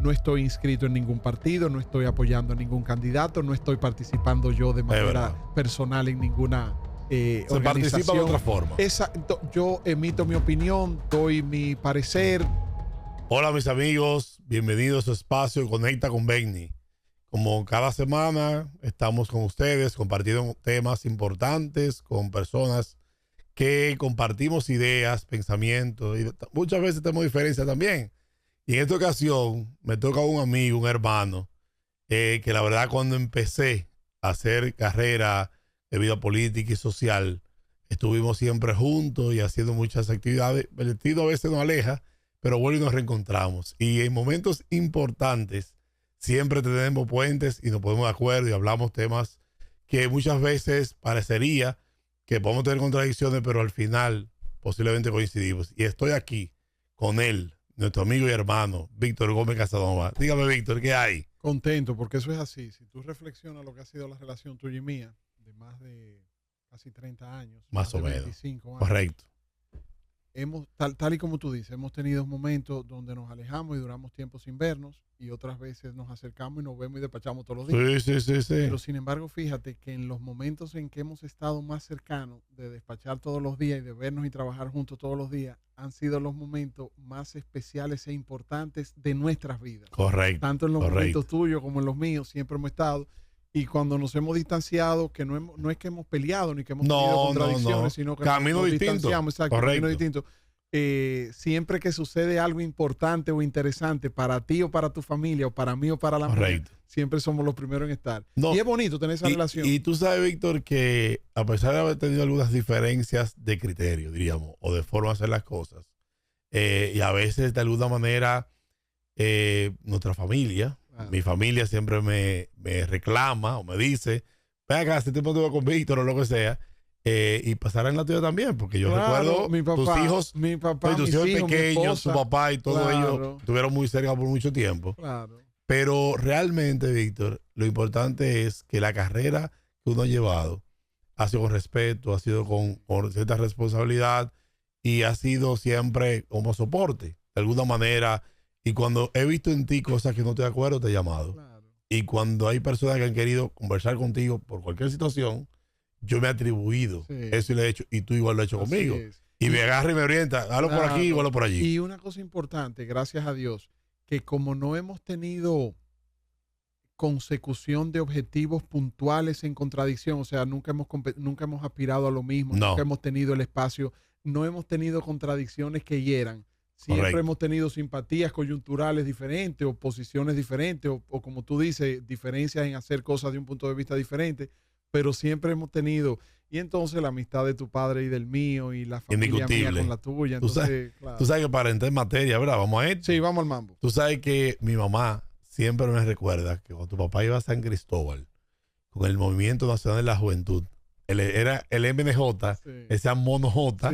no estoy inscrito en ningún partido, no estoy apoyando a ningún candidato, no estoy participando yo de manera personal en ninguna se participa de otra forma. Exacto, yo emito mi opinión, doy mi parecer. Hola mis amigos, bienvenidos a su espacio Conecta con Benny. Como cada semana estamos con ustedes compartiendo temas importantes con personas que compartimos ideas, pensamientos y muchas veces tenemos diferencias también. Y en esta ocasión me toca un amigo, un hermano, que la verdad cuando empecé a hacer carrera de vida política y social, estuvimos siempre juntos y haciendo muchas actividades. El destino a veces nos aleja, pero bueno, y nos reencontramos. Y en momentos importantes siempre tenemos puentes y nos ponemos de acuerdo y hablamos temas que muchas veces parecería que podemos tener contradicciones, pero al final posiblemente coincidimos. Y estoy aquí con él, nuestro amigo y hermano, Víctor Gómez Casanova. Dígame, Víctor, ¿qué hay? Contento, porque eso es así. Si tú reflexionas lo que ha sido la relación tuya y mía, de más de casi 30 años, más o menos, 25 años. Correcto. Tal y como tú dices, hemos tenido momentos donde nos alejamos y duramos tiempo sin vernos, y otras veces nos acercamos y nos vemos y despachamos todos los días. Sí. Pero sin embargo, fíjate que en los momentos en que hemos estado más cercanos de despachar todos los días y de vernos y trabajar juntos todos los días, han sido los momentos más especiales e importantes de nuestras vidas. Correcto. Tanto en los momentos tuyos como en los míos, siempre hemos estado. Y cuando nos hemos distanciado, que no es que hemos peleado ni que hemos tenido contradicciones, sino que camino nos distinto. distanciamos, exacto, Correcto. camino distinto. Siempre que sucede algo importante o interesante para ti o para tu familia, o para mí o para la mía, siempre somos los primeros en estar. Y es bonito tener esa relación. Y tú sabes, Víctor, que a pesar de haber tenido algunas diferencias de criterio, diríamos, o de forma de hacer las cosas, y a veces de alguna manera nuestra familia, mi familia siempre me reclama o me dice, ven acá, este tipo de con Víctor o lo que sea, y pasará en la tuya también, porque yo recuerdo mi papá, tus hijos, tus hijos pequeños, tu papá y todo ellos estuvieron muy cerca por mucho tiempo. Claro. Pero realmente, Víctor, lo importante es que la carrera que uno ha llevado ha sido con respeto, ha sido con cierta responsabilidad y ha sido siempre como soporte, de alguna manera. Y cuando he visto en ti cosas que no estoy de acuerdo, te he llamado. Claro. Y cuando hay personas que han querido conversar contigo por cualquier situación, yo me he atribuido eso y lo he hecho. Y tú igual lo has hecho conmigo. Y me agarra y me orienta. Hazlo por aquí, hazlo por allí. Y una cosa importante, gracias a Dios, que como no hemos tenido consecución de objetivos puntuales en contradicción, o sea, nunca hemos aspirado a lo mismo, nunca hemos tenido el espacio, no hemos tenido contradicciones que hieran. Siempre hemos tenido simpatías coyunturales diferentes o posiciones diferentes o como tú dices, diferencias en hacer cosas de un punto de vista diferente, pero siempre hemos tenido, y entonces la amistad de tu padre y del mío y la familia mía con la tuya. Entonces, tú sabes que para entrar en materia, ¿verdad? Vamos a ir. Sí, vamos al mambo. Tú sabes que mi mamá siempre me recuerda que cuando tu papá iba a San Cristóbal con el Movimiento Nacional de la Juventud, era el MNJ, ese Mono J,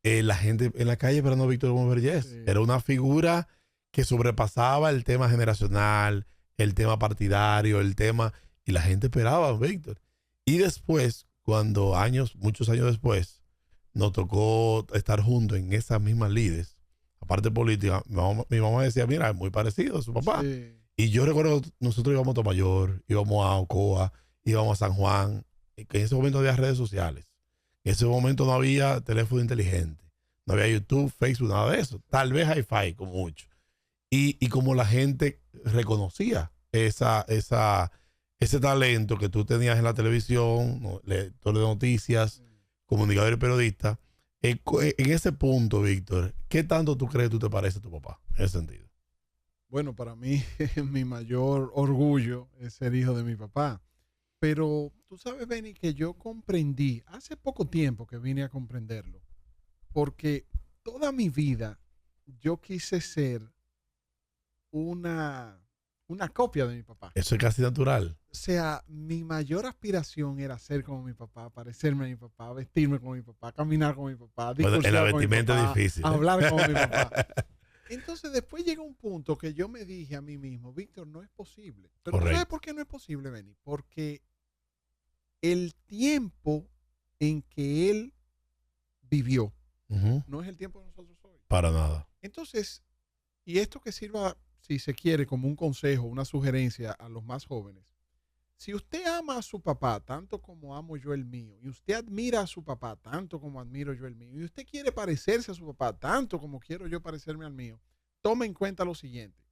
la gente en la calle esperando a Víctor Gómez Vergés. Era una figura que sobrepasaba el tema generacional, el tema partidario, el tema, y la gente esperaba a Víctor. Y después, cuando muchos años después, nos tocó estar juntos en esas mismas lides, aparte política, mi mamá decía, mira, es muy parecido a su papá. Y yo recuerdo que nosotros íbamos a Tomayor, íbamos a Ocoa, íbamos a San Juan, que en ese momento había redes sociales. En ese momento no había teléfono inteligente, no había YouTube, Facebook, nada de eso. Tal vez Hi-Fi, como mucho. Y como la gente reconocía ese talento que tú tenías en la televisión, lector de noticias, comunicador y periodista, en ese punto, Víctor, ¿qué tanto tú crees que tú te pareces a tu papá en ese sentido? Bueno, para mí mi mayor orgullo es ser hijo de mi papá. Pero tú sabes, Benny, que yo comprendí, hace poco tiempo que vine a comprenderlo, porque toda mi vida yo quise ser una copia de mi papá. Eso es casi natural. O sea, mi mayor aspiración era ser como mi papá, parecerme a mi papá, vestirme como mi papá, caminar como mi papá, discutir con mi papá, es difícil, hablar como mi papá. Entonces después llega un punto que yo me dije a mí mismo, Víctor, no es posible. Pero ¿sabes por qué no es posible, Benny? Porque el tiempo en que él vivió no es el tiempo de nosotros hoy. Para nada. Entonces, y esto que sirva si se quiere, como un consejo, una sugerencia a los más jóvenes. Si usted ama a su papá tanto como amo yo el mío, y usted admira a su papá tanto como admiro yo el mío, y usted quiere parecerse a su papá tanto como quiero yo parecerme al mío, tome en cuenta lo siguiente.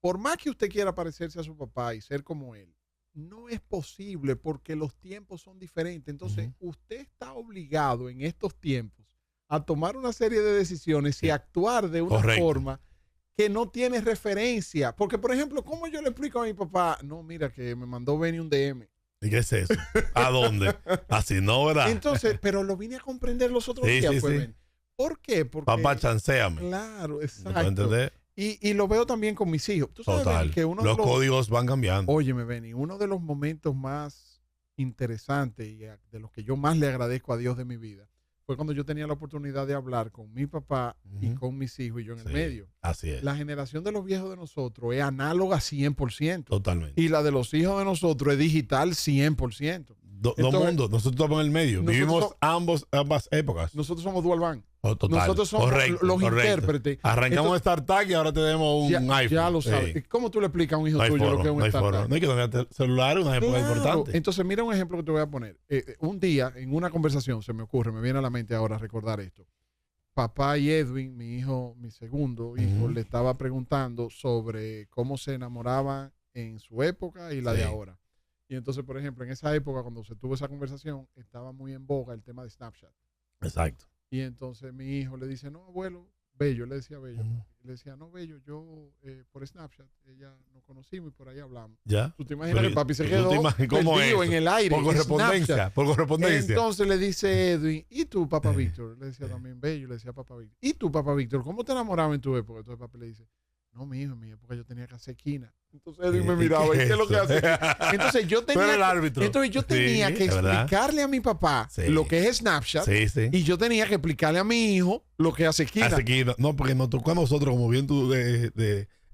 Por más que usted quiera parecerse a su papá y ser como él, no es posible porque los tiempos son diferentes. Entonces, usted está obligado en estos tiempos a tomar una serie de decisiones y actuar de una forma que no tiene referencia. Porque, por ejemplo, ¿cómo yo le explico a mi papá? No, mira, que me mandó Benny un DM. ¿Y qué es eso? ¿A dónde? Así no, ¿verdad? Entonces, pero lo vine a comprender los otros días. Sí, pues, sí. ¿Por qué? Porque, papá, chanceame. Claro, exacto. ¿Me puedo entender? Y lo veo también con mis hijos. ¿Tú sabes, Total. Benny, que los códigos van cambiando. Óyeme, Benny, uno de los momentos más interesantes y de los que yo más le agradezco a Dios de mi vida fue cuando yo tenía la oportunidad de hablar con mi papá y con mis hijos y yo en el medio. Así es. La generación de los viejos de nosotros es análoga 100%. Totalmente. Y la de los hijos de nosotros es digital 100%. Dos mundos. Nosotros estamos en el medio. Vivimos ambas épocas. Nosotros somos dual bank. Total. Nosotros somos los intérpretes. Arrancamos un StarTAC y ahora tenemos un iPhone. Ya lo sabes. ¿Cómo tú le explicas a un hijo tuyo lo que es un StarTAC? No hay que tener celular, una época importante. Entonces, mira un ejemplo que te voy a poner. Un día, en una conversación, se me ocurre, me viene a la mente ahora recordar esto. Papá y Edwin, mi hijo, mi segundo hijo, le estaba preguntando sobre cómo se enamoraban en su época y la de ahora. Y entonces, por ejemplo, en esa época, cuando se tuvo esa conversación, estaba muy en boga el tema de Snapchat. Exacto. Y entonces mi hijo le dice, no, abuelo, Bello, le decía Bello. Le decía, no, Bello, yo por Snapchat, ella nos conocimos y por ahí hablamos. ¿Ya? Tú te imaginas que papi se quedó perdido en el aire. Por correspondencia. Entonces le dice Edwin, ¿y tú, papá Víctor? Le decía también Bello, le decía papá Víctor. ¿Y tú, papá Víctor, cómo te enamorabas en tu época? Entonces papi le dice, no, mi hijo, en mi época yo tenía que hacer esquina. Entonces Edwin me miraba, ¿y qué es lo que hace? Entonces yo tenía que explicarle a mi papá lo que es Snapchat y yo tenía que explicarle a mi hijo lo que hace esquina. No, porque nos tocó a nosotros, como bien tú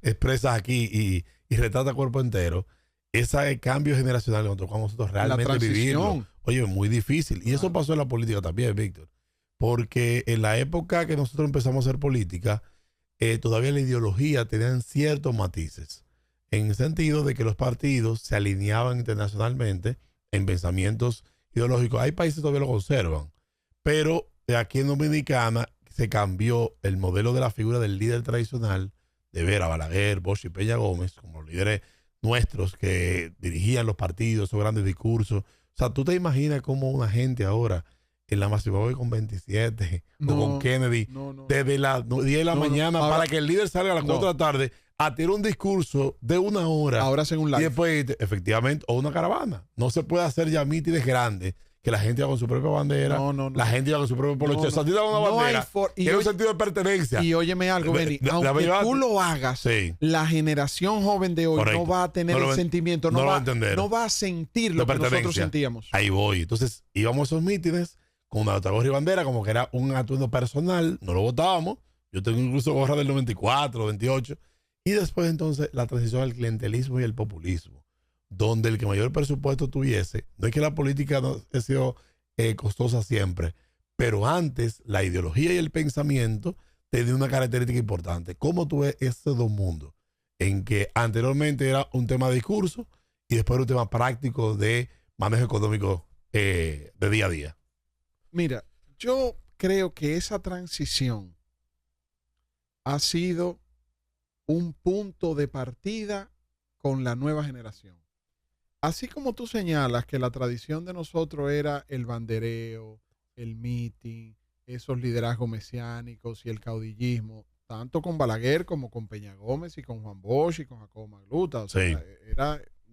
expresas aquí y retrata cuerpo entero, ese cambio generacional que nos tocó a nosotros realmente vivirlo. Oye, muy difícil. Y eso pasó en la política también, Víctor. Porque en la época que nosotros empezamos a hacer política, todavía la ideología tenía ciertos matices, en el sentido de que los partidos se alineaban internacionalmente en pensamientos ideológicos. Hay países que todavía lo conservan, pero aquí en Dominicana se cambió el modelo de la figura del líder tradicional, de ver a Balaguer, Bosch y Peña Gómez como los líderes nuestros que dirigían los partidos, esos grandes discursos. O sea, tú te imaginas cómo una gente ahora en la Masiboy con 27 o con Kennedy desde las 10 de la mañana ahora, para que el líder salga a las 4 de la tarde a tener un discurso de 1 hora. Ahora hacen un live. Y después, efectivamente, o una caravana. No se puede hacer ya mítines grandes que la gente va con su propia bandera, la gente va con su propio poloche. O sea, a ti te da una bandera, tiene un sentido de pertenencia. Y óyeme algo, Benny, aunque tú lo hagas, la generación joven de hoy no va a tener el sentimiento, no va a sentir lo que nosotros sentíamos. Ahí voy. Entonces, íbamos a esos mítines con una gorra y bandera, como que era un atuendo personal, no lo votábamos. Yo tengo incluso gorra del 94, 28. Y después, entonces, la transición al clientelismo y el populismo, donde el que mayor presupuesto tuviese, no es que la política no ha sido costosa siempre, pero antes la ideología y el pensamiento tenían una característica importante. ¿Cómo tú ves estos dos mundos? En que anteriormente era un tema de discurso y después era un tema práctico de manejo económico de día a día. Mira, yo creo que esa transición ha sido un punto de partida con la nueva generación. Así como tú señalas que la tradición de nosotros era el bandereo, el meeting, esos liderazgos mesiánicos y el caudillismo, tanto con Balaguer como con Peña Gómez y con Juan Bosch y con Jacobo Magluta. O sea,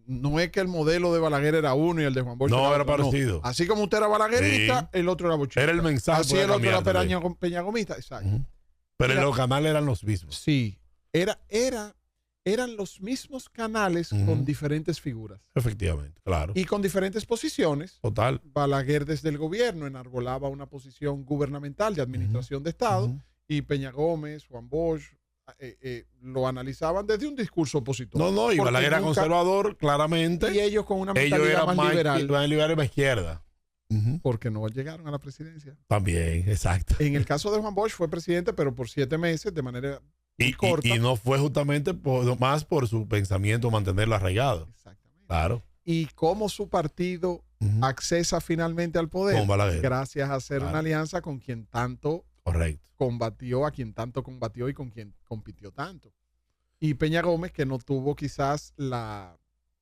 no es que el modelo de Balaguer era uno y el de Juan Bosch era parecido. No. Así como usted era balaguerista, el otro era bochista. Era el mensaje. Así el otro era Peña Gomista. Exacto. Pero los canales eran los mismos. Sí. Eran los mismos canales con diferentes figuras. Efectivamente, claro. Y con diferentes posiciones. Total. Balaguer desde el gobierno enarbolaba una posición gubernamental de administración de Estado y Peña Gómez, Juan Bosch, lo analizaban desde un discurso opositor. Y Balaguer era conservador, claramente. Y ellos con una mentalidad más liberal. Ellos eran liberales más izquierda. Porque no llegaron a la presidencia. También, exacto. En el caso de Juan Bosch fue presidente, pero por 7 meses de manera corta. Y no fue justamente más por su pensamiento mantenerlo arraigado. Exactamente. Claro. Y cómo su partido accesa finalmente al poder, gracias a hacer una alianza con quien tanto combatió, a quien tanto combatió y con quien compitió tanto. Y Peña Gómez, que no tuvo quizás la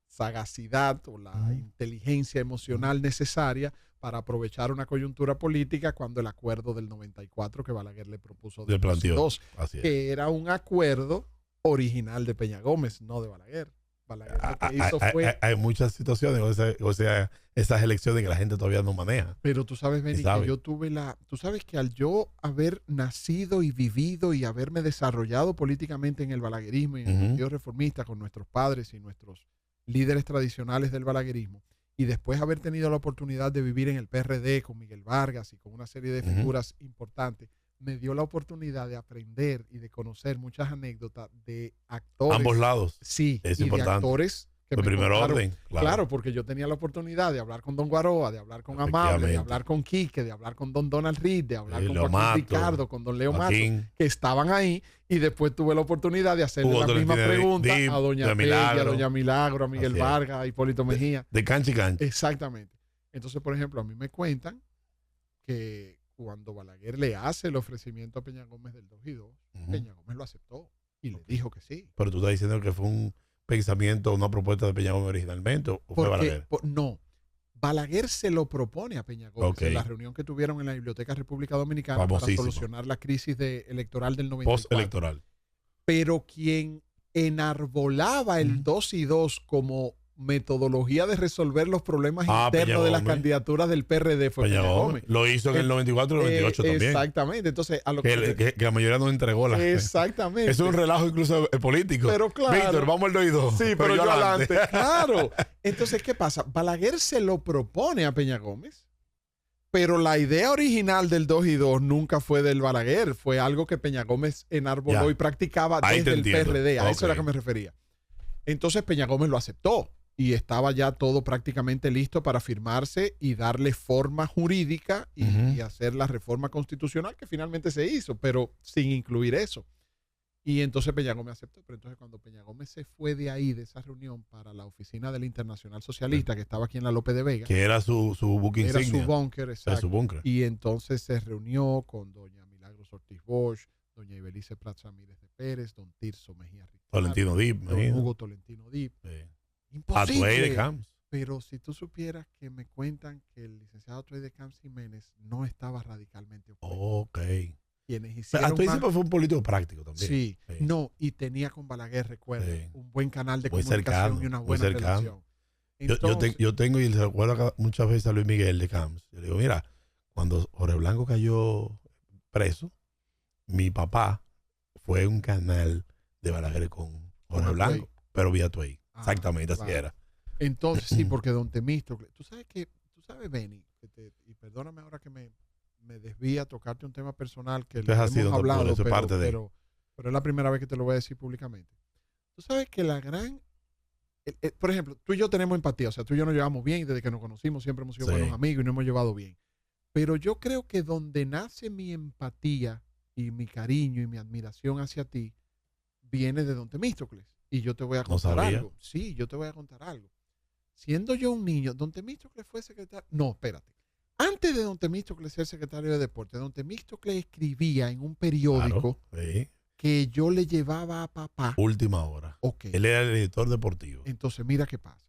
sagacidad o la inteligencia emocional necesaria para aprovechar una coyuntura política cuando el acuerdo del 94 que Balaguer le propuso de 2, que era un acuerdo original de Peña Gómez, no de Balaguer. Balaguer lo que hizo fue... Hay muchas situaciones, o sea, esas elecciones que la gente todavía no maneja. Pero tú sabes, Benny, que yo tuve tú sabes que al yo haber nacido y vivido y haberme desarrollado políticamente en el balaguerismo y en el Partido Reformista con nuestros padres y nuestros líderes tradicionales del balaguerismo, y después haber tenido la oportunidad de vivir en el PRD con Miguel Vargas y con una serie de figuras importantes, me dio la oportunidad de aprender y de conocer muchas anécdotas de actores. Ambos lados. Sí, es y importante. De actores que de primer orden. Claro, porque yo tenía la oportunidad de hablar con Don Guaroa, de hablar con Amable, de hablar con Quique, de hablar con Don Donald Reed, de hablar con Joaquín Ricardo, con Don Leo Mato, que estaban ahí, y después tuve la oportunidad de hacerle la misma pregunta a Doña Pella, a Doña Milagro, a Miguel Vargas, a Hipólito Mejía. De cancha y cancha. Exactamente. Entonces, por ejemplo, a mí me cuentan que cuando Balaguer le hace el ofrecimiento a Peña Gómez del 2 y 2, Peña Gómez lo aceptó y le dijo que sí. Pero tú estás diciendo que fue un pensamiento, una propuesta de Peña Gómez originalmente, ¿o fue Balaguer? No. Balaguer se lo propone a Peña Gómez en la reunión que tuvieron en la Biblioteca República Dominicana para solucionar la crisis electoral del 94. Post-electoral. Pero quien enarbolaba el 2 y 2 como metodología de resolver los problemas internos de las candidaturas del PRD fue Peña Gómez. Lo hizo en el 94 y el 98 también. Exactamente. Entonces, a lo que la mayoría no entregó la. Exactamente. Es un relajo incluso político. Pero claro. Víctor, vamos al 2 y 2. Sí, pero yo adelante. Claro. Entonces, ¿qué pasa? Balaguer se lo propone a Peña Gómez, pero la idea original del 2 y 2 nunca fue del Balaguer. Fue algo que Peña Gómez enarboló y practicaba desde el PRD. A eso era que me refería. Entonces, Peña Gómez lo aceptó. Y estaba ya todo prácticamente listo para firmarse y darle forma jurídica y hacer la reforma constitucional que finalmente se hizo, pero sin incluir eso. Y entonces Peña Gómez aceptó. Pero entonces cuando Peña Gómez se fue de ahí, de esa reunión, para la oficina del Internacional Socialista, que estaba aquí en la López de Vega. Que era su buque insignia. Era su búnker, exacto. Era su búnker. Y entonces se reunió con doña Milagros Ortiz Bosch, doña Ibelice Prats Ramírez de Pérez, don Tirso Mejía Ricardo, Tolentino Dip, don Hugo Tolentino Dip. Sí. Imposible. Atuey de Camps. Pero si tú supieras que me cuentan que el licenciado Atuey de Camps Jiménez no estaba radicalmente opuesto. Ok. Quienes hicieron Atuey siempre fue un político práctico también. Sí. No, y tenía con Balaguer, recuerdo, un buen canal de comunicación y una buena relación. Entonces, yo tengo, y recuerdo muchas veces a Luis Miguel de Camps. Yo le digo, mira, cuando Jorge Blanco cayó preso, mi papá fue un canal de Balaguer con Jorge Blanco, pero vía Atuey. Exactamente, así era. Entonces, sí, porque don Temístocles, tú sabes, Benny, y perdóname ahora que me desvía a tocarte un tema personal que lo hemos hablado, pero es la primera vez que te lo voy a decir públicamente. Tú sabes que por ejemplo, tú y yo tenemos empatía, o sea, tú y yo nos llevamos bien, desde que nos conocimos siempre hemos sido buenos amigos y nos hemos llevado bien. Pero yo creo que donde nace mi empatía y mi cariño y mi admiración hacia ti, viene de don Temístocles. Y yo te voy a contar algo. Sí, yo te voy a contar algo. Siendo yo un niño, don Temístocles fue secretario. No, espérate. Antes de don Temístocles ser secretario de Deportes, don Temístocles escribía en un periódico que yo le llevaba a papá. Última Hora. Okay. Él era el editor deportivo. Entonces, mira qué pasa.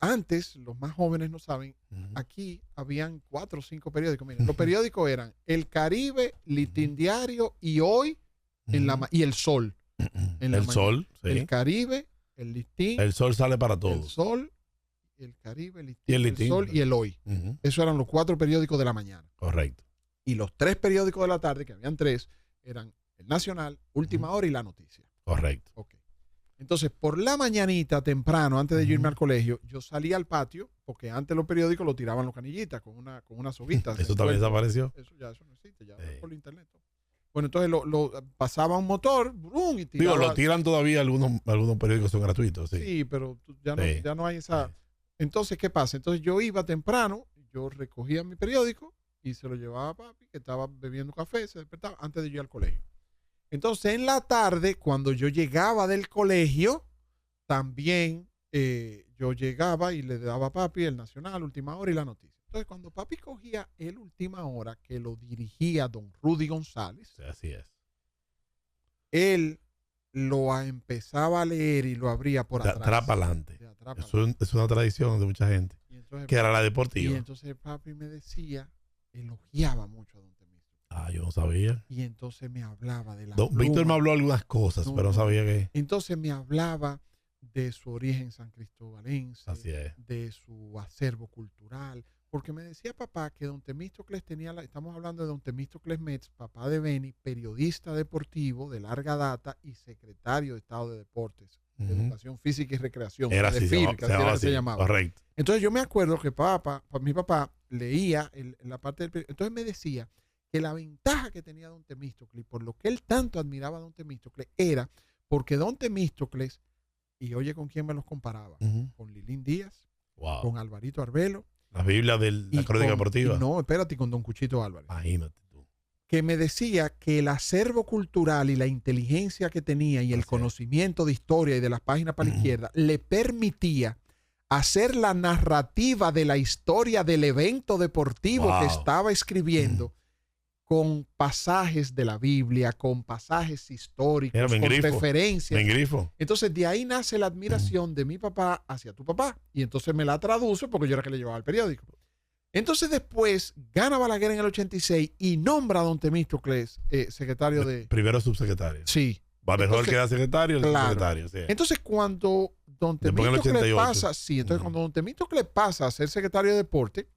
Antes, los más jóvenes no saben, aquí habían 4 o 5 periódicos. Miren, los periódicos eran El Caribe, Litín Diario y Hoy. Y El Sol. El Sol, sí. El Caribe, el Listín. El Sol sale para todos. El Sol, el Caribe, el Listín, el Sol y el Hoy. Esos eran los 4 periódicos de la mañana. Correcto. Y los 3 periódicos de la tarde, que habían 3, eran El Nacional, Última Hora y La Noticia. Correcto. Okay. Entonces, por la mañanita, temprano, antes de yo irme al colegio, yo salía al patio, porque antes los periódicos lo tiraban los canillitas con una soguita. ¿Eso también desapareció? Eso no existe, ya por internet. Bueno, entonces lo pasaba un motor, brum, y tiraba. Digo, lo tiran todavía, algunos periódicos son gratuitos. Sí, pero ya no hay esa. Entonces, ¿qué pasa? Entonces yo iba temprano, yo recogía mi periódico y se lo llevaba a papi, que estaba bebiendo café, se despertaba antes de yo ir al colegio. Entonces, en la tarde, cuando yo llegaba del colegio, también yo llegaba y le daba a papi el Nacional, Última Hora y la noticia. Entonces, cuando papi cogía el Última Hora, que lo dirigía don Rudy González, sí, así es. Él lo empezaba a leer y lo abría por atrás. De atrás para adelante. Eso es una tradición de mucha gente. Entonces, que era la deportiva. Y entonces papi me decía, elogiaba mucho a don Temístocles. Ah, yo no sabía. Y entonces me hablaba de la Víctor me habló algunas cosas, pero no sabía que. Entonces me hablaba de su origen san cristobalense, así es, de su acervo cultural, porque me decía papá que don Temístocles tenía, estamos hablando de don Temístocles Metz, papá de Beni, periodista deportivo de larga data y secretario de Estado de Deportes, de Educación Física y Recreación. Era así, se llamaba. Correcto. Entonces yo me acuerdo que mi papá leía la parte del periódico, entonces me decía que la ventaja que tenía don Temístocles, por lo que él tanto admiraba a don Temístocles, era porque don Temístocles, y oye con quién me los comparaba, con Lilín Díaz, con Alvarito Arbelo, la Biblia de la crónica deportiva. No, espérate, con don Cuchito Álvarez. Imagínate tú. Que me decía que el acervo cultural y la inteligencia que tenía y el conocimiento de historia y de las páginas para la izquierda le permitía hacer la narrativa de la historia del evento deportivo que estaba escribiendo con pasajes de la Biblia, con pasajes históricos, con referencias. Entonces de ahí nace la admiración de mi papá hacia tu papá. Y entonces me la traduce porque yo era que le llevaba el periódico. Entonces después gana Balaguer en el 86 y nombra a don Temístocles secretario de... Primero subsecretario. Sí. Va mejor que era secretario, subsecretario. Sí. Entonces cuando don Temístocles pasa, cuando don Temístocles pasa a ser secretario de deporte,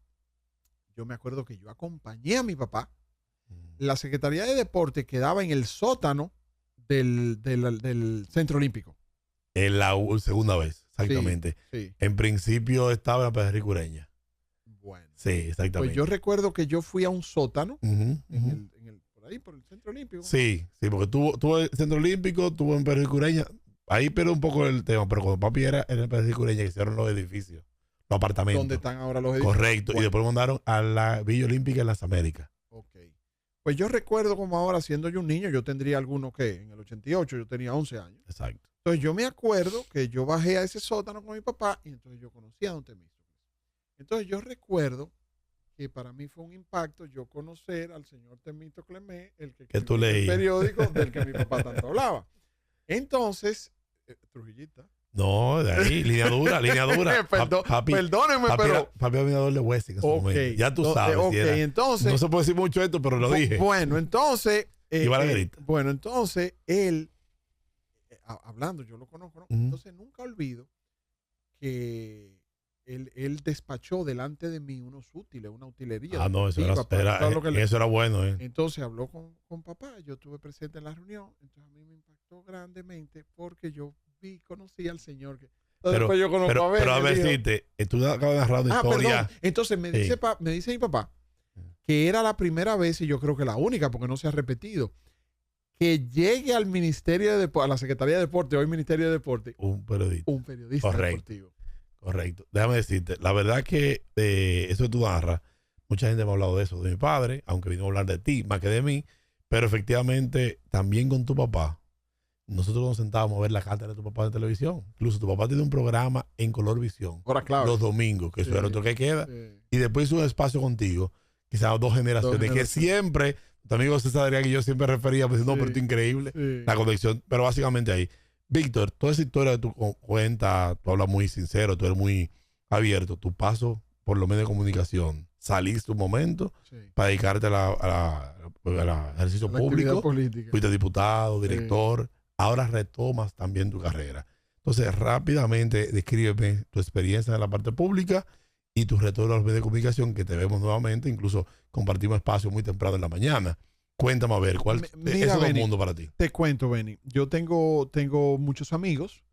yo me acuerdo que yo acompañé a mi papá. La Secretaría de Deporte quedaba en el sótano del Centro Olímpico. En la segunda vez, exactamente. Sí. En principio estaba en la Pedrico Ureña. Bueno. Sí, exactamente. Pues yo recuerdo que yo fui a un sótano por ahí, por el Centro Olímpico. Sí, porque tuvo el Centro Olímpico, tuvo en Pedrico Ureña. Ahí perdió un poco el tema, pero cuando papi era en el Pedrico Ureña, hicieron los edificios, los apartamentos. ¿Dónde están ahora los edificios? Correcto. Bueno. Y después mandaron a la Villa Olímpica en las Américas. Ok. Pues yo recuerdo como ahora, siendo yo un niño, yo tendría alguno que en el 88 yo tenía 11 años. Exacto. Entonces yo me acuerdo que yo bajé a ese sótano con mi papá y entonces yo conocí a don Temístocles. Entonces yo recuerdo que para mí fue un impacto yo conocer al señor Temístocles Metz, el que tú leías el periódico del que mi papá tanto hablaba. Entonces, Trujillita. No, de ahí, línea dura. Perdónenme, pero... Papi era admirador de Wessing en su momento. Ya tú sabes. Entonces... No se puede decir mucho esto, pero lo dije. Bueno, entonces... entonces él, hablando, yo lo conozco, ¿no? Entonces nunca olvido que él despachó delante de mí unos útiles, una utilería. Eso era bueno. Entonces habló con papá, yo estuve presente en la reunión, entonces a mí me impactó grandemente porque yo conocí al señor que... Pero a ver si tú acabas de narrar una historia. Perdón. Entonces me dice mi papá que era la primera vez y yo creo que la única porque no se ha repetido que llegue al Ministerio de Deporte, a la Secretaría de Deporte, hoy Ministerio de Deporte, un periodista deportivo. Correcto. Déjame decirte, la verdad que eso que tú narras, mucha gente me ha hablado de eso, de mi padre, aunque vino a hablar de ti más que de mí, pero efectivamente también con tu papá. Nosotros nos sentábamos a ver la carta de tu papá en televisión. Incluso tu papá tiene un programa en Color Visión. Los domingos, que eso era otro que queda. Sí. Y después hizo un espacio contigo, quizás dos generaciones, que siempre, tu amigo César Adrián y yo siempre referíamos, diciendo, no, pero esto es increíble, la conexión. Pero básicamente ahí. Víctor, toda esa historia que tú cuentas, tú hablas muy sincero, tú eres muy abierto. Tu paso por los medios de comunicación, saliste un momento para dedicarte al ejercicio público. Fuiste diputado, director. Ahora retomas también tu carrera. Entonces, rápidamente descríbeme tu experiencia en la parte pública y tu retorno a los medios de comunicación, que te vemos nuevamente. Incluso compartimos espacio muy temprano en la mañana. Cuéntame a ver, ¿cuál es el mundo para ti? Te cuento, Benny. Yo tengo muchos amigos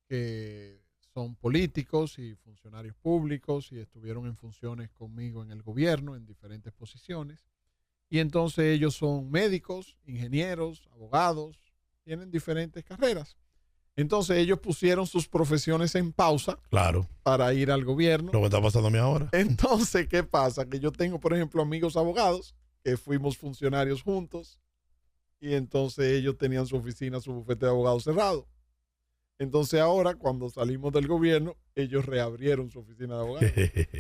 que son políticos y funcionarios públicos y estuvieron en funciones conmigo en el gobierno en diferentes posiciones. Y entonces ellos son médicos, ingenieros, abogados, tienen diferentes carreras. Entonces ellos pusieron sus profesiones en pausa para ir al gobierno. Lo que está pasando a mí ahora. Entonces, ¿qué pasa? Que yo tengo, por ejemplo, amigos abogados que fuimos funcionarios juntos y entonces ellos tenían su oficina, su bufete de abogados cerrado. Entonces ahora, cuando salimos del gobierno, ellos reabrieron su oficina de abogados.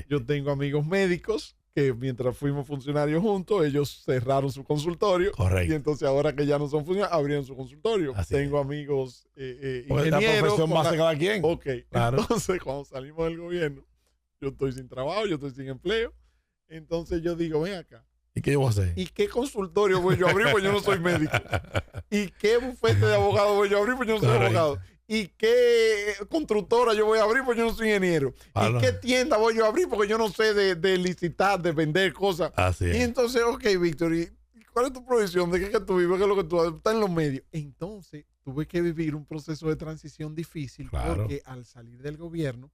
Yo tengo amigos médicos que mientras fuimos funcionarios juntos, ellos cerraron su consultorio. Correcto. Y entonces ahora que ya no son funcionarios, abrieron su consultorio. Tengo amigos ingenieros. La profesión más de cada quien. Ok, claro. Entonces cuando salimos del gobierno, yo estoy sin trabajo, yo estoy sin empleo. Entonces yo digo, ven acá. ¿Y qué yo voy a hacer? ¿Y qué consultorio voy yo a abrir? Pues yo no soy médico. ¿Y qué bufete de abogados voy yo a abrir? Pues yo no soy abogado. ¿Y qué constructora yo voy a abrir? Porque yo no soy ingeniero. ¿Y qué tienda voy yo a abrir? Porque yo no sé de licitar, de vender cosas. Así es. Y entonces, ok, Víctor, ¿y cuál es tu profesión? ¿De qué es que tú vives? ¿Qué es lo que tú haces? Estás en los medios. Entonces, tuve que vivir un proceso de transición difícil porque al salir del gobierno,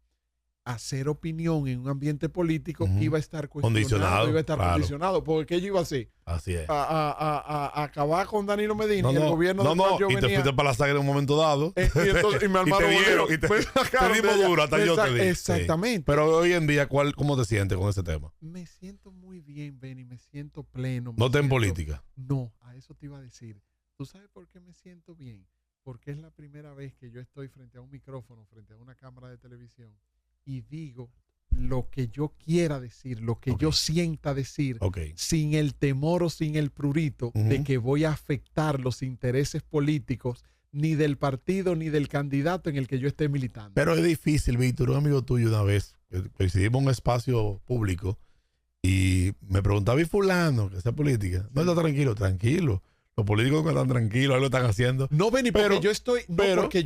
hacer opinión en un ambiente político iba a estar cuestionado, iba a estar condicionado. Porque ¿qué yo iba a hacer? Así es. A acabar con Danilo Medina y el gobierno de yo y venía, te fuiste para la saga en un momento dado. Y me armaron y te dimos duro, hasta yo te di. Exactamente. Sí. Pero hoy en día, ¿cómo te sientes con ese tema? Me siento muy bien, Benny, me siento pleno. ¿No te en política? No, a eso te iba a decir. ¿Tú sabes por qué me siento bien? Porque es la primera vez que yo estoy frente a un micrófono, frente a una cámara de televisión y digo lo que yo quiera decir, lo que yo sienta decir, sin el temor o sin el prurito de que voy a afectar los intereses políticos ni del partido ni del candidato en el que yo esté militando. Pero es difícil, Víctor. Un amigo tuyo una vez, coincidimos en un espacio público y me preguntaba, ¿y fulano que sea política? No, está tranquilo. Los políticos no están tranquilos, ahí lo están haciendo. No, Benny, porque yo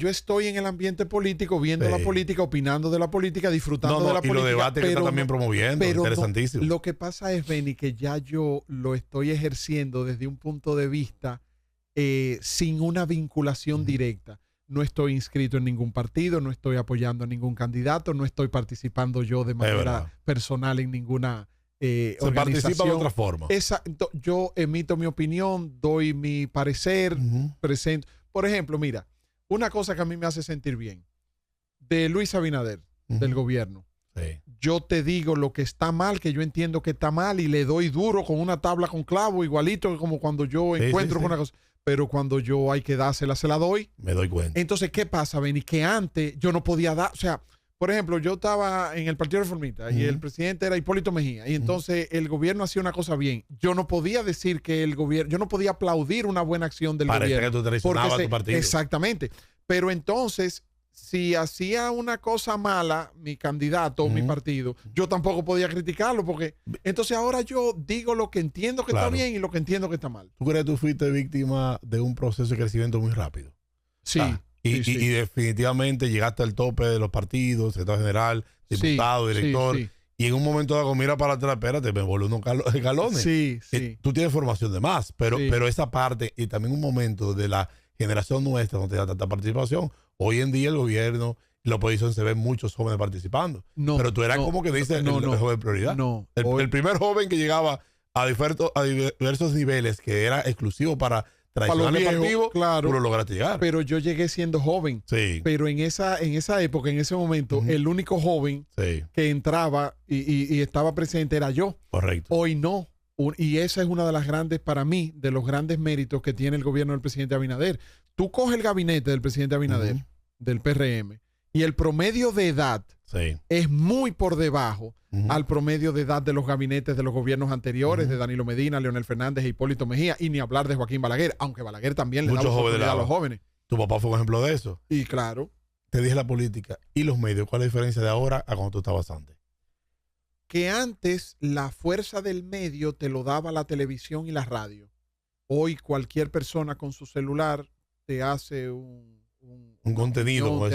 estoy en el ambiente político, viendo la política, opinando de la política, disfrutando de la política. Y los debates que está también promoviendo, interesantísimo. Lo que pasa es, Benny, que ya yo lo estoy ejerciendo desde un punto de vista sin una vinculación directa. No estoy inscrito en ningún partido, no estoy apoyando a ningún candidato, no estoy participando yo de manera personal en ninguna se participa de otra forma. Yo emito mi opinión, doy mi parecer, presento. Por ejemplo, mira, una cosa que a mí me hace sentir bien, de Luis Abinader, del gobierno. Sí. Yo te digo lo que está mal, que yo entiendo que está mal y le doy duro con una tabla con clavo, igualito como cuando yo encuentro con una cosa. Pero cuando yo hay que dársela, se la doy. Me doy cuenta. Entonces, ¿qué pasa, Benny? Que antes yo no podía dar, o sea, por ejemplo, yo estaba en el Partido Reformista y el presidente era Hipólito Mejía y entonces el gobierno hacía una cosa bien. Yo no podía decir que el gobierno, yo no podía aplaudir una buena acción del gobierno. Parece que tú traicionabas a tu partido. Exactamente. Pero entonces, si hacía una cosa mala mi candidato o mi partido, yo tampoco podía criticarlo porque entonces ahora yo digo lo que entiendo que está bien y lo que entiendo que está mal. ¿Tú crees que tú fuiste víctima de un proceso de crecimiento muy rápido? Sí. Y definitivamente llegaste al tope de los partidos, secretario general, diputado, director. Y en un momento dado, mira para atrás, espérate, me vuelvo unos galones. Sí. Tú tienes formación de más, pero esa parte, y también un momento de la generación nuestra donde da tanta participación. Hoy en día el gobierno y la oposición se ven muchos jóvenes participando. Pero tú eras como que dices el joven prioridad. El primer joven que llegaba a diversos niveles, que era exclusivo para tradicional deportivo, tú lo lograste llegar. Pero yo llegué siendo joven. Sí. Pero en esa época, en ese momento, el único joven que entraba y estaba presente era yo. Correcto. Hoy no. Y esa es una de las grandes, para mí, de los grandes méritos que tiene el gobierno del presidente Abinader. Tú coges el gabinete del presidente Abinader, del PRM, y el promedio de edad es muy por debajo al promedio de edad de los gabinetes de los gobiernos anteriores, de Danilo Medina, Leonel Fernández e Hipólito Mejía, y ni hablar de Joaquín Balaguer, aunque Balaguer también le da oportunidad a los jóvenes. Tu papá fue un ejemplo de eso. Y claro. Te dije la política y los medios. ¿Cuál es la diferencia de ahora a cuando tú estabas antes? Que antes la fuerza del medio te lo daba la televisión y la radio. Hoy cualquier persona con su celular te hace un contenido,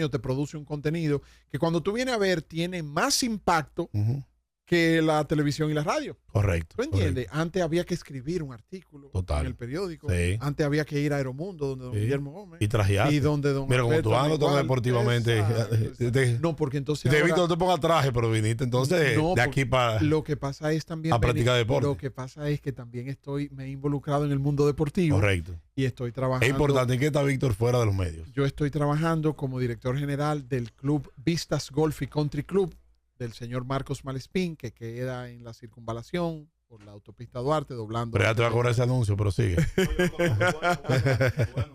te produce un contenido que cuando tú vienes a ver tiene más impacto que la televisión y la radio. Correcto. ¿Tú entiendes? Antes había que escribir un artículo en el periódico. Sí. Antes había que ir a Aeromundo, donde don Guillermo Gómez. Y trajeaste. Y donde don Mira, como tú andas todo deportivamente. No, porque entonces te he visto, no te pongas traje, pero viniste entonces de aquí para... Lo que pasa es también... A practicar deporte. Lo que pasa es que también me he involucrado en el mundo deportivo. Correcto. Y estoy trabajando... Es importante. ¿En qué está Víctor fuera de los medios? Yo estoy trabajando como director general del club Vistas Golf y Country Club, del señor Marcos Malespín, que queda en la circunvalación por la autopista Duarte, doblando. Pero ya te va a cobrar ese anuncio, pero sigue.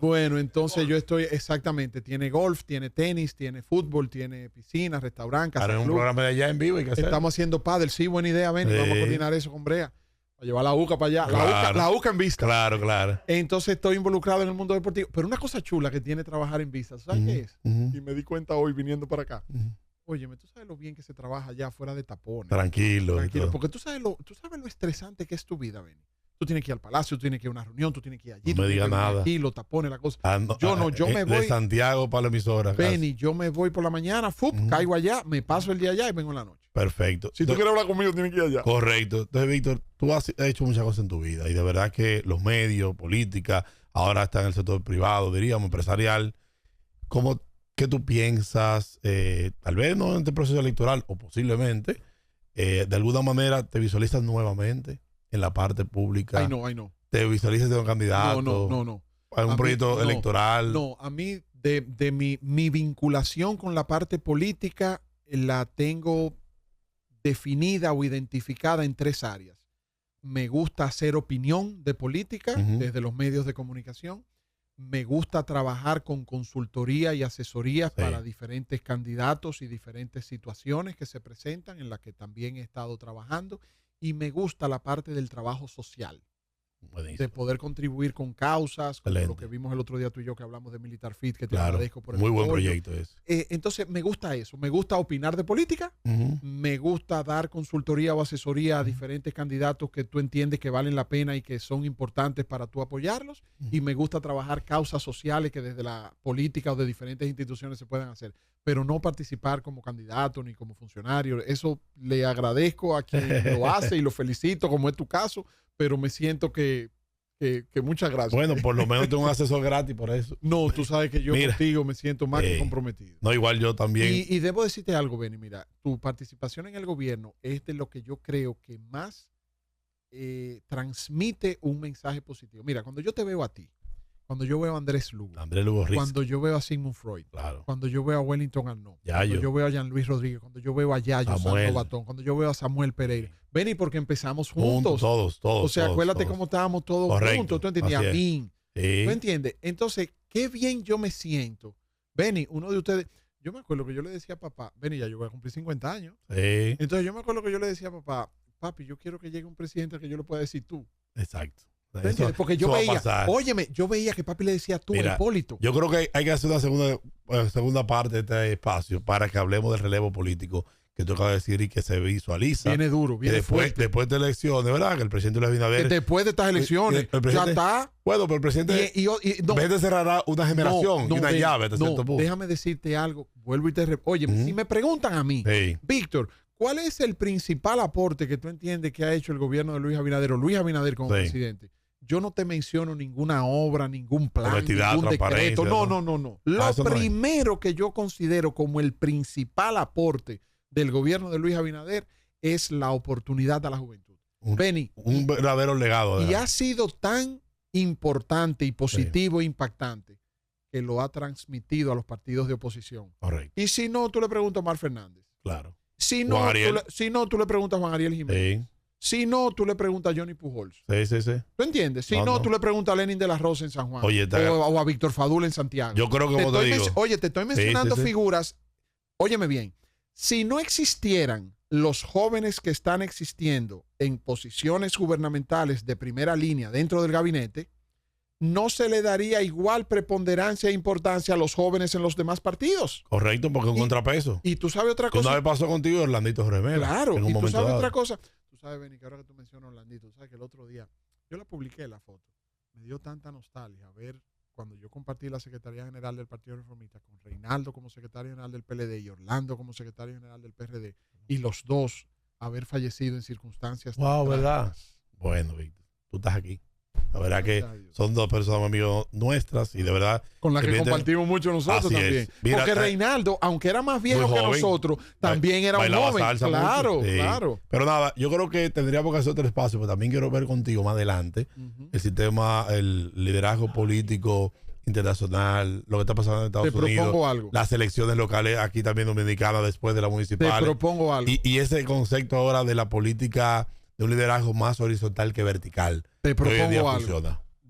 Bueno, entonces yo estoy, exactamente, tiene golf, tiene tenis, tiene fútbol, tiene piscina, restaurante, casa club. Un programa de allá en vivo. Estamos haciendo pádel, sí, buena idea, ven, vamos a coordinar eso con Brea. A llevar la UCA para allá. Claro. La UCA en Vista. Claro, claro. Entonces estoy involucrado en el mundo deportivo. Pero una cosa chula que tiene trabajar en Vista, ¿sabes qué es? Y me di cuenta hoy viniendo para acá. Óyeme, tú sabes lo bien que se trabaja allá fuera de tapones. Tranquilo. Porque tú sabes lo estresante que es tu vida, Benny. Tú tienes que ir al palacio, tú tienes que ir a una reunión, tú tienes que ir allí. No me digas nada. Aquí, los tapones, la cosa. Yo me voy. De Santiago para la emisora. Benny, yo me voy por la mañana, caigo allá, me paso el día allá y vengo en la noche. Perfecto. Si tú quieres hablar conmigo, tienes que ir allá. Correcto. Entonces, Víctor, tú has hecho muchas cosas en tu vida y de verdad que los medios, política, ahora está en el sector privado, diríamos, empresarial. ¿Qué tú piensas? Tal vez no en este proceso electoral o posiblemente, de alguna manera te visualizas nuevamente en la parte pública. Ay, no. ¿Te visualizas de un candidato? No. ¿Algún proyecto electoral? No, a mí de mi vinculación con la parte política la tengo definida o identificada en 3 áreas. Me gusta hacer opinión de política desde los medios de comunicación. Me gusta trabajar con consultoría y asesorías para diferentes candidatos y diferentes situaciones que se presentan en las que también he estado trabajando. Y me gusta la parte del trabajo social. Buenísimo. De poder contribuir con causas, como lo que vimos el otro día tú y yo que hablamos de Militar Fit, que te agradezco por el muy apoyo. Buen proyecto es. Entonces me gusta eso, me gusta opinar de política, me gusta dar consultoría o asesoría a diferentes candidatos que tú entiendes que valen la pena y que son importantes para tú apoyarlos, y me gusta trabajar causas sociales que desde la política o de diferentes instituciones se puedan hacer, pero no participar como candidato ni como funcionario. Eso le agradezco a quien lo hace y lo felicito, como es tu caso, pero me siento que muchas gracias. Bueno, por lo menos tengo un asesor gratis por eso. No, tú sabes que yo contigo me siento más que comprometido. No, igual yo también. Y debo decirte algo, Benny, mira, tu participación en el gobierno es de lo que yo creo que más transmite un mensaje positivo. Mira, cuando yo te veo a ti, cuando yo veo a Andrés Lugo cuando yo veo a Sigmund Freud, cuando yo veo a Wellington Arnaud, cuando yo veo a Jean Luis Rodríguez, cuando yo veo a Yayo Santo Batón, cuando yo veo a Samuel Pereira, Benny, porque empezamos juntos. Todos. O sea, acuérdate cómo estábamos todos juntos. Tú entiendes, a mí. ¿Tú entiendes? Entonces, qué bien yo me siento. Benny, uno de ustedes, yo me acuerdo que yo le decía a papá, Benny, ya yo voy a cumplir 50 años. Entonces yo me acuerdo que yo le decía a papá, papi, yo quiero que llegue un presidente al que yo le pueda decir tú. Exacto. Porque yo veía que papi le decía tú a Hipólito. Yo creo que hay que hacer una segunda parte de este espacio para que hablemos del relevo político que tú acabas de decir y que se visualiza. Viene duro, viene fuerte. Después de elecciones, ¿verdad? Que el presidente Luis Abinader... Después de estas elecciones, ya está. Bueno, pero el presidente cerrará una generación y una llave. Déjame decirte algo. Vuelvo y oye, si me preguntan a mí, Víctor, ¿cuál es el principal aporte que tú entiendes que ha hecho el gobierno de Luis Abinader o Luis Abinader como presidente? Yo no te menciono ninguna obra, ningún plan, ningún decreto. No. Lo primero que yo considero como el principal aporte del gobierno de Luis Abinader es la oportunidad a la juventud. Benny, un verdadero legado. Y ha sido tan importante y positivo e impactante que lo ha transmitido a los partidos de oposición. Correcto. Y si no, tú le preguntas a Omar Fernández. Claro. Si no, tú le preguntas a Juan Ariel Jiménez. Sí. Si no, tú le preguntas a Johnny Pujols. Sí. ¿Tú entiendes? Si no, tú le preguntas a Lenin de la Rosa en San Juan. Oye, o a Víctor Fadul en Santiago. Yo creo que te digo. Oye, te estoy mencionando figuras. Óyeme bien. Si no existieran los jóvenes que están existiendo en posiciones gubernamentales de primera línea dentro del gabinete, no se le daría igual preponderancia e importancia a los jóvenes en los demás partidos. Correcto, porque es un contrapeso. Y tú sabes otra cosa. Una vez pasó contigo Orlandito Remela. Claro, y tú sabes otra cosa. Tú sabes, Benny, que ahora que tú mencionas Orlandito, tú sabes que el otro día, yo la publiqué la foto, me dio tanta nostalgia ver cuando yo compartí la Secretaría General del Partido Reformista con Reinaldo como secretario general del PLD y Orlando como secretario general del PRD, y los dos haber fallecido en circunstancias. Wow, ¿verdad? Bueno, Víctor, tú estás aquí. La verdad que son dos personas amigos nuestras y de verdad con las que compartimos mucho nosotros también. Mira, porque Reinaldo, aunque era más viejo que nosotros, también era un joven. Claro, sí. Claro. Pero nada, yo creo que tendríamos que hacer otro espacio, pero también quiero ver contigo más adelante el sistema, el liderazgo político internacional, lo que está pasando en Estados Unidos. Te propongo algo. Las elecciones locales aquí también dominicanas después de la municipal. Te propongo algo. Y ese concepto ahora de la política de un liderazgo más horizontal que vertical. Te propongo algo.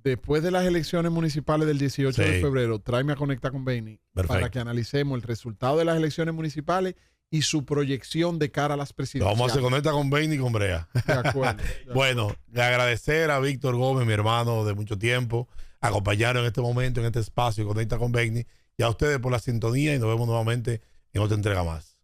Después de las elecciones municipales del 18 de febrero, tráeme a Conecta con Benny para que analicemos el resultado de las elecciones municipales y su proyección de cara a las presidenciales. Vamos a hacer Conecta con Benny y con Brea. De acuerdo. Bueno, le agradecer a Víctor Gómez, mi hermano de mucho tiempo, acompañarnos en este momento, en este espacio, Conecta con Benny, y a ustedes por la sintonía y nos vemos nuevamente en otra entrega más.